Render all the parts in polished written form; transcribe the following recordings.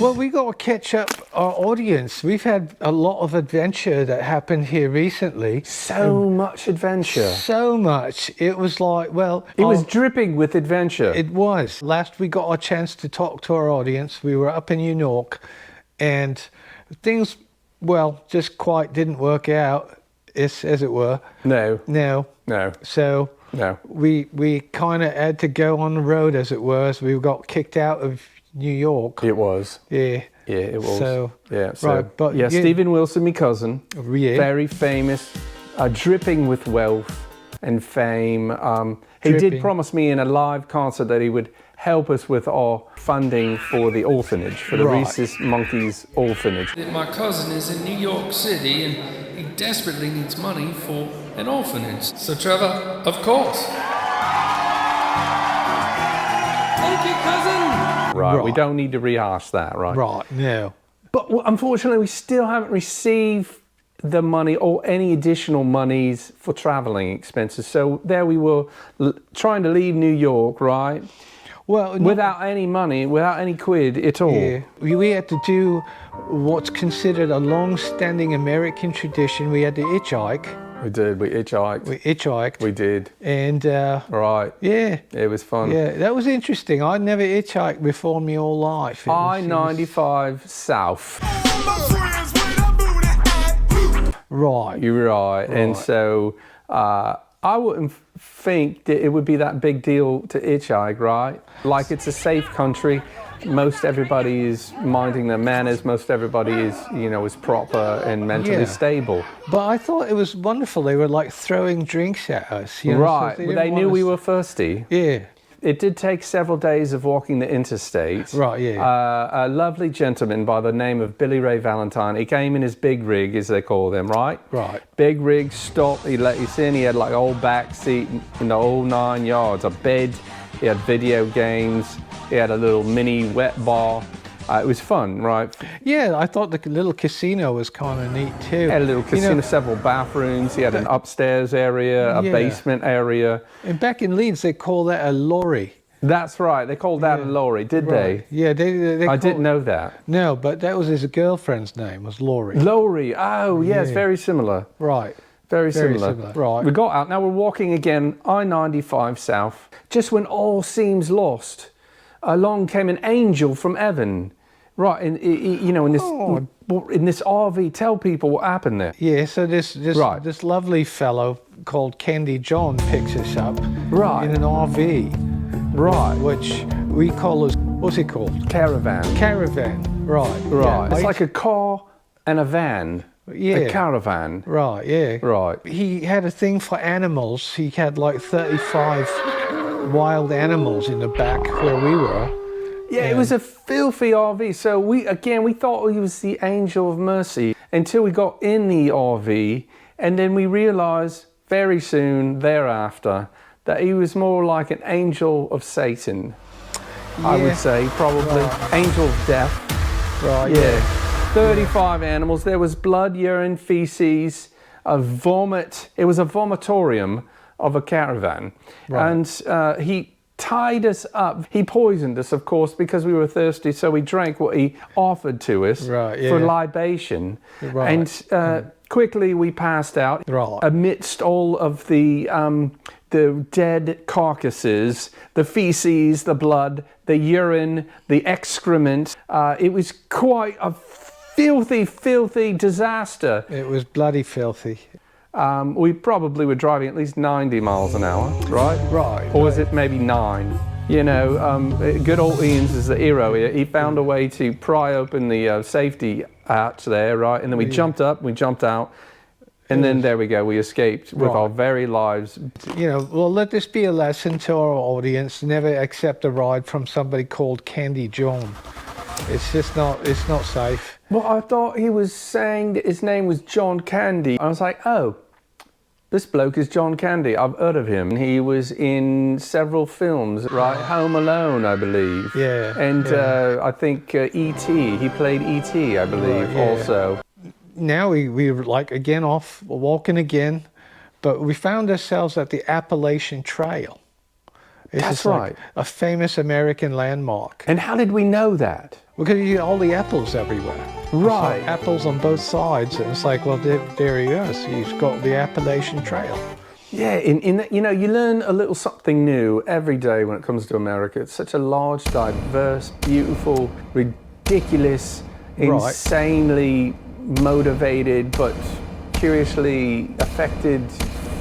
Well, we got to catch up our audience. We've had a lot of adventure that happened here recently. So much adventure. So much. It was like, well... It was dripping with adventure. It was. Last we got a chance to talk to our audience. We were up in New York, and things, well, just quite didn't work out, as it were. No. So we kind of had to go on the road, as it were, as we got kicked out of New York. It was. Yeah. Yeah, it was. So, right, but yeah, Stephen Wilson, my cousin, very famous, dripping with wealth and fame. He did promise me in a live concert that he would help us with our funding for the orphanage, for the Rhesus Monkeys orphanage. My cousin is in New York City and he desperately needs money for an orphanage. So Trevor, of course. Thank you, cousin. Right, we don't need to rehash that, right? Right, no. But unfortunately, we still haven't received the money or any additional monies for traveling expenses. So there we were trying to leave New York, right? Well, without any money, without any quid at all. Yeah. We had to do what's considered a long-standing American tradition. We had to hitchhike. We did. We hitchhiked. We did. And right. Yeah. It was fun. Yeah, that was interesting. I'd never hitchhiked before in my whole life. I-95 South. Right. You're right. And so I wouldn't think that it would be that big deal to hitchhike, right? Like, it's a safe country. Most everybody is minding their manners. Most everybody is, is proper and mentally stable. But I thought it was wonderful. They were like throwing drinks at us. Right. So they knew we were thirsty. Yeah. It did take several days of walking the interstate. Right, yeah. A lovely gentleman by the name of Billy Ray Valentine. He came in his big rig, as they call them, right? Right. Big rig, stopped, he let us in. He had like an old back seat in the whole 9 yards, a bed. He had video games. He had a little mini wet bar. It was fun, right? Yeah, I thought the little casino was kind of neat too. He had a little casino, several bathrooms. He had an upstairs area, a basement area. And back in Leeds, they call that a lorry. That's right. They called that a lorry, did they? Yeah, they I didn't know that. No, but that was his girlfriend's name, was Laurie. Laurie. Oh, yes, very similar. Right. Very similar. Right. We got out. Now we're walking again, I-95 South. Just when all seems lost, along came an angel from heaven. Right, in this RV. Tell people what happened there. Yeah, so this lovely fellow called Candy John picks us up in an RV. Right. Which we call as, what's it called? Caravan. Right. Yeah, it's like a car and a van. Yeah. A caravan. Right, yeah. Right. He had a thing for animals. He had like 35 wild animals in the back where we were. Yeah, it was a filthy RV. So we thought he was the angel of mercy until we got in the RV, and then we realized very soon thereafter that he was more like an angel of Satan. I would say, probably. Angel of death. Right. Yeah. 35 animals. There was blood, urine, feces, a vomit. It was a vomitorium of a caravan. Right. And he tied us up. He poisoned us, of course, because we were thirsty, so we drank what he offered to us for libation. Right. And quickly we passed out amidst all of the dead carcasses, the feces, the blood, the urine, the excrement. It was quite a filthy, filthy disaster. It was bloody filthy. We probably were driving at least 90 miles an hour, right? Right. Or was it maybe 9? Good old Ian's is the hero here. He found a way to pry open the safety hatch there, right? And then we jumped up, we jumped out, and then there we go, we escaped with our very lives. Well, let this be a lesson to our audience. Never accept a ride from somebody called Candy John. It's not safe. Well, I thought he was saying that his name was John Candy. I was like, oh, this bloke is John Candy. I've heard of him. He was in several films, right? Home Alone, I believe. Yeah. And I think E.T. He played E.T., I believe, also. Now we were like again off walking again, but we found ourselves at the Appalachian Trail. This That's is like a famous American landmark. And how did we know that? Because you get all the apples everywhere. Right. It's like apples on both sides, and it's like, well, there he is. He's got the Appalachian Trail. Yeah, you know, you learn a little something new every day when it comes to America. It's such a large, diverse, beautiful, ridiculous, insanely motivated, but curiously affected,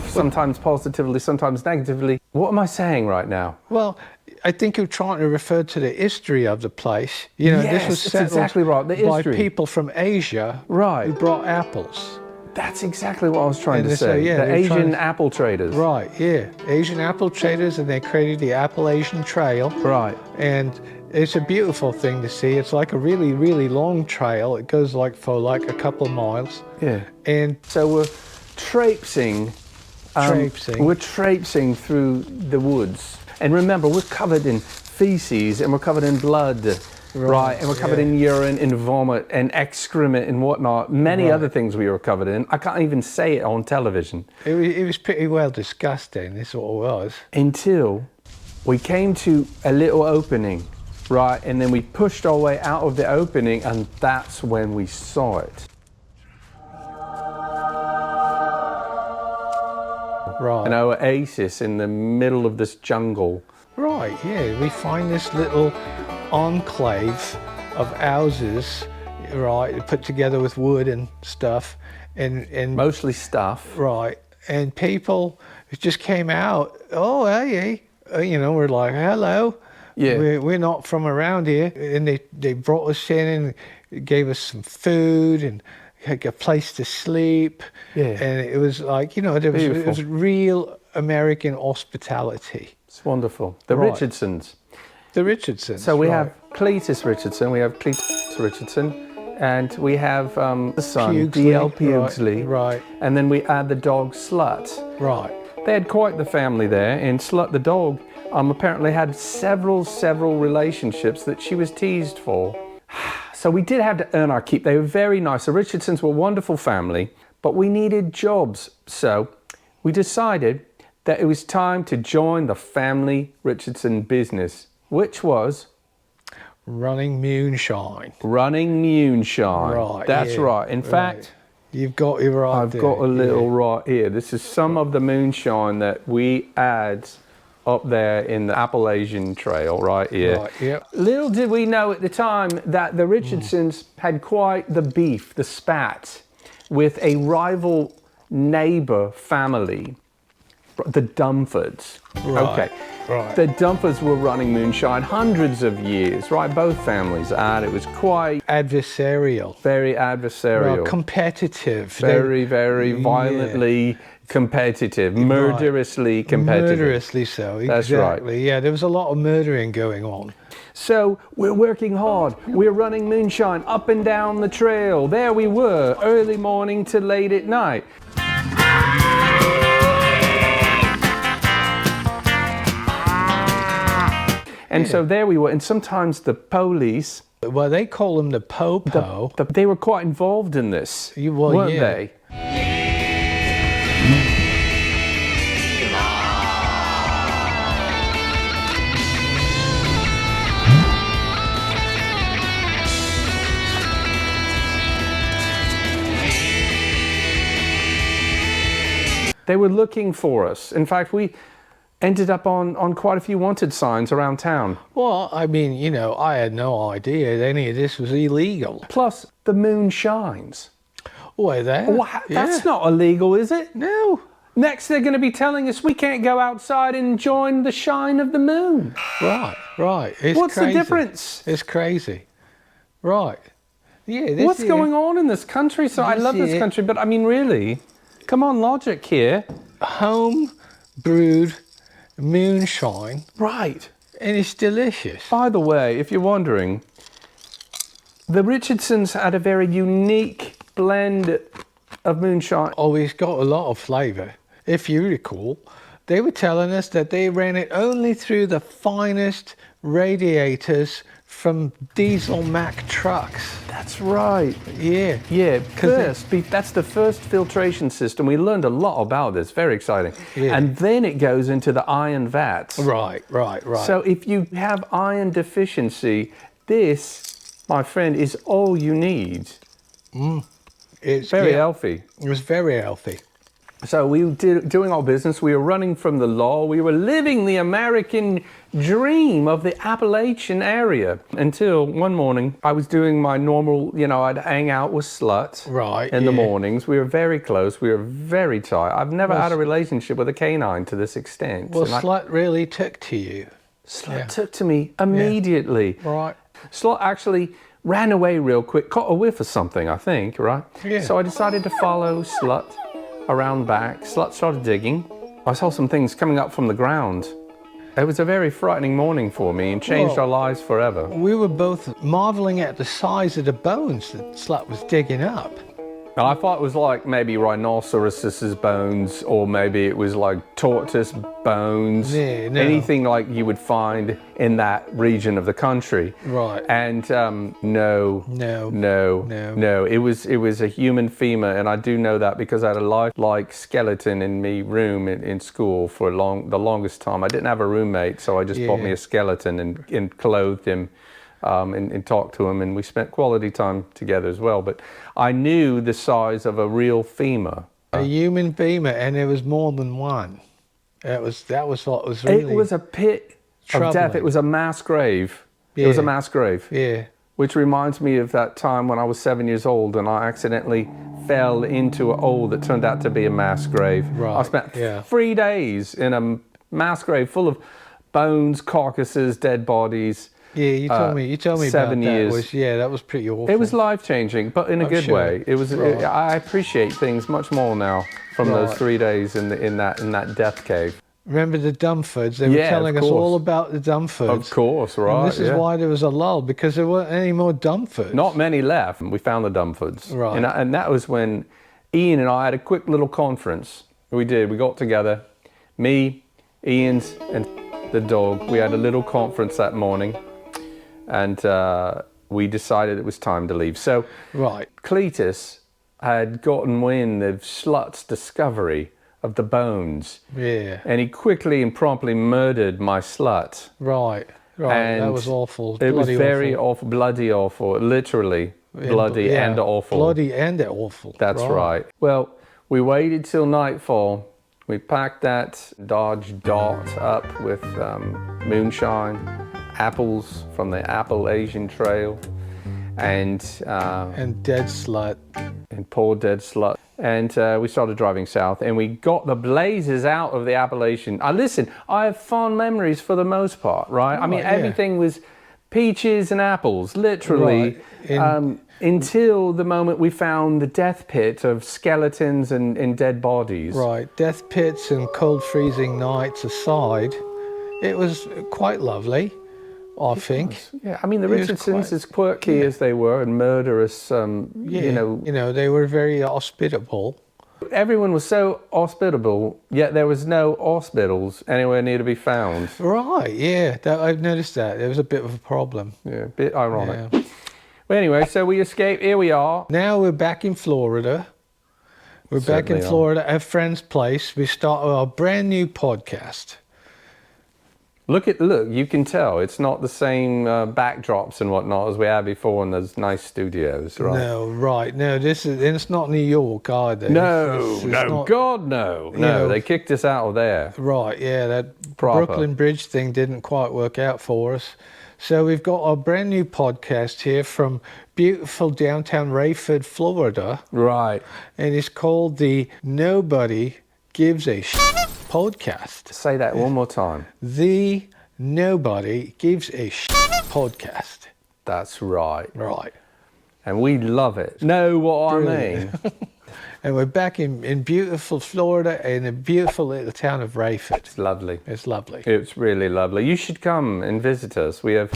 sometimes positively, sometimes negatively. What am I saying right now? Well, I think you're trying to refer to the history of the place. You know, Yes, this was that's settled exactly right, the by history. people from Asia Right. who brought apples. That's exactly what I was trying to And so, say. yeah, the they're trying Asian to- apple traders. Right, yeah. Asian apple traders, and they created the Appalachian Trail. Right. And it's a beautiful thing to see. It's like a really, really long trail. It goes like for like a couple of miles. Yeah. And So we're traipsing. We're traipsing through the woods. And remember, we're covered in feces and we're covered in blood. Right, and we're covered in urine and vomit and excrement and whatnot. Many other things we were covered in. I can't even say it on television. it was pretty well disgusting, this what it was. Until we came to a little opening, right? And then we pushed our way out of the opening, and that's when we saw it. Right. An oasis in the middle of this jungle. Right, yeah. We find this little enclave of houses, right, put together with wood and stuff. And Mostly stuff. right. And people just came out, oh, hey. You know, we're like, hello. Yeah. We're not from around here. And they brought us in and gave us some food and like a place to sleep. Yeah. And it was like, you know, it was real American hospitality. It's wonderful. The Right. Richardsons. The Richardsons. So we right. have Cletus Richardson, we have Cletus Richardson, and we have the son, Pugsley, D.L. Pugsley. right. And then we add the dog Slut. Right. They had quite the family there, and Slut the dog apparently had several relationships that she was teased for. So we did have to earn our keep. They were very nice. The Richardsons were a wonderful family, but we needed jobs. So we decided that it was time to join the family Richardson business, which was Running moonshine. running moonshine. Right. That's yeah, right. In fact, you've got it right. I've got a little right here. This is some of the moonshine that we add up there in the Appalachian Trail right here. Right, yep. Little did we know at the time that the Richardsons had quite the beef, the spat, with a rival neighbor family, the Dumfords. Right, Okay. right. The Dumfords were running moonshine hundreds of years, right? Both families, and it was quite Adversarial. very adversarial. Well, competitive. Very, very violently competitive, murderously competitive. Murderously so. That's right. Exactly. Yeah, there was a lot of murdering going on. So we're working hard. We're running moonshine up and down the trail. There we were, early morning to late at night. And so there we were. And sometimes the police, Well, they call them the popo. they were quite involved in this, weren't they? They were looking for us. In fact, we ended up on quite a few wanted signs around town. Well, I mean, you know, I had no idea that any of this was illegal. Plus, the moon shines. Why there? That's not illegal, is it? No. Next, they're going to be telling us we can't go outside and enjoy the shine of the moon. Right. It's What's crazy. the difference? It's crazy. Right. Yeah. What's going on in this country? So I love this country, but I mean, really, come on, logic here. Home brewed moonshine, Right. and it's delicious. By the way, if you're wondering, the Richardsons had a very unique blend of moonshine. Oh, it's got a lot of flavour. If you recall, they were telling us that they ran it only through the finest radiators from diesel Mack trucks. That's right. Yeah. Yeah, that's the first filtration system. We learned a lot about this. Very exciting. Yeah. And then it goes into the iron vats. Right. So if you have iron deficiency, this my friend, is all you need. It's Very healthy. It was very healthy. So we were doing our business. We were running from the law. We were living the American dream of the Appalachian area until one morning I was doing my normal, I'd hang out with Slut in the mornings. We were very close. We were very tight. I've never had a relationship with a canine to this extent. Well, Slut really took to you. Slut took to me immediately. Yeah. Right. Slut actually ran away real quick, caught a whiff of something, I think, right? Yeah. So I decided to follow Slut around back. Slut started digging. I saw some things coming up from the ground. It was a very frightening morning for me and changed our lives forever. We were both marveling at the size of the bones that Slut was digging up. And I thought it was like maybe rhinoceros's bones, or maybe it was like tortoise bones, anything like you would find in that region of the country. Right. And no. It was a human femur, and I do know that because I had a lifelike skeleton in me room in school for the longest time. I didn't have a roommate, so I just bought me a skeleton and clothed him. And talked to him, and we spent quality time together as well. But I knew the size of a real femur. A human femur, and there was more than one. That was what was really. It was a pit of death. It was a mass grave. Yeah. It was a mass grave. Yeah. Which reminds me of that time when I was 7 years old and I accidentally fell into a hole that turned out to be a mass grave. Right. I spent 3 days in a mass grave full of bones, carcasses, dead bodies. Yeah, you told me 7 about years. That was pretty awful. It was life-changing, but in a good way. It was. Right. I appreciate things much more now from those 3 days in that death cave. Remember the Dumfords? They were telling us all about the Dumfords. Of course, right. And this is why there was a lull, because there weren't any more Dumfords. Not many left. We found the Dumfords. Right. And that was when Ian and I had a quick little conference. We did. We got together. Me, Ian's, and the dog. We had a little conference that morning. And we decided it was time to leave. So Cletus had gotten wind of Slut's discovery of the bones. Yeah. And he quickly and promptly murdered my Slut. Right. And that was awful. It was very awful, bloody awful, literally bloody and awful. Bloody and awful. That's right. Well, we waited till nightfall. We packed that Dodge Dart up with moonshine, apples from the Appalachian Trail, and dead Slut, and poor dead Slut, and we started driving south, and we got the blazes out of the Appalachian. Listen, I have fond memories for the most part, right? I mean, everything was peaches and apples, literally, until the moment we found the death pit of skeletons and dead bodies. Right, death pits and cold freezing nights aside, it was quite lovely. I think. Yeah, I mean, the Richardsons, as quirky as they were and murderous, they were very hospitable. Everyone was so hospitable, yet there was no hospitals anywhere near to be found. Right, yeah, I've noticed that. There was a bit of a problem. Yeah, a bit ironic. Yeah. Well, anyway, so we escaped. Here we are. Now we're back in Florida. We're back in Florida at a friend's place. We started our brand new podcast. Look, you can tell it's not the same backdrops and whatnot as we had before in those nice studios, right? No, it's not New York either. God, no. They kicked us out of there. Right, yeah, that Brooklyn Bridge thing didn't quite work out for us. So we've got our brand new podcast here from beautiful downtown Rayford, Florida. Right. And it's called the Nobody Gives a Podcast. Say that one more time. The Nobody Gives a Podcast. That's right. Right. And we love it. Know what I mean? And we're back in beautiful Florida in a beautiful little town of Rayford. It's lovely. It's lovely. It's really lovely. You should come and visit us. We have,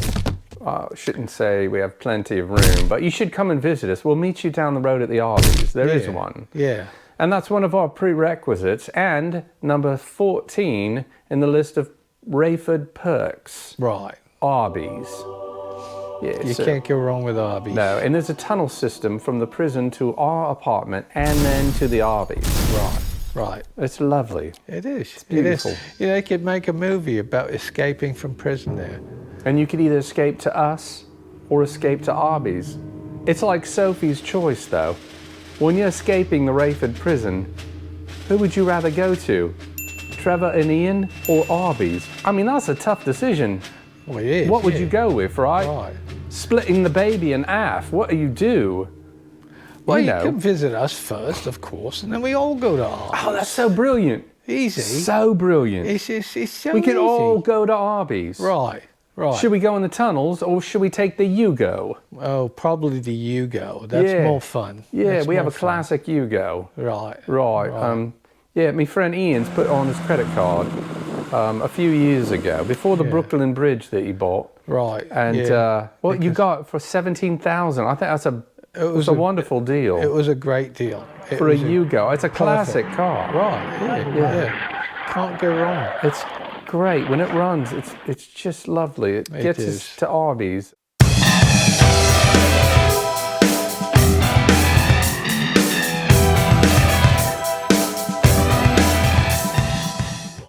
I shouldn't say we have plenty of room, but you should come and visit us. We'll meet you down the road at the Arby's. There is one. Yeah. And that's one of our prerequisites, and number 14 in the list of Rayford perks. Right. Arby's. Yeah, you can't go wrong with Arby's. No, and there's a tunnel system from the prison to our apartment and then to the Arby's. Right. It's lovely. It is. It's beautiful. It is. They could make a movie about escaping from prison there. And you could either escape to us or escape to Arby's? It's like Sophie's Choice, though. When you're escaping the Rayford prison, who would you rather go to? Trevor and Ian or Arby's? I mean, that's a tough decision. Well, it is. What would you go with, right? Right. Splitting the baby in half. What do you do? Well, you you know. can visit us first, of course, and then we all go to Arby's. Oh, that's so brilliant. Easy. So brilliant. It's so We could easy. all go to Arby's. Right. Should we go in the tunnels or should we take the Yugo? Oh, probably the Yugo. That's Yeah. more fun. Yeah, That's we have more a fun. classic Yugo. Right. Right. Yeah, my friend Ian's put on his credit card a few years ago, before the Brooklyn Bridge that he bought. Right. And yeah. what you got for 17,000? I think that's a wonderful deal. It was a great deal. It for a was Yugo. It's a classic car. Right. Yeah. Can't go wrong. It's great when it runs. It's just lovely. It gets us is. to Arby's.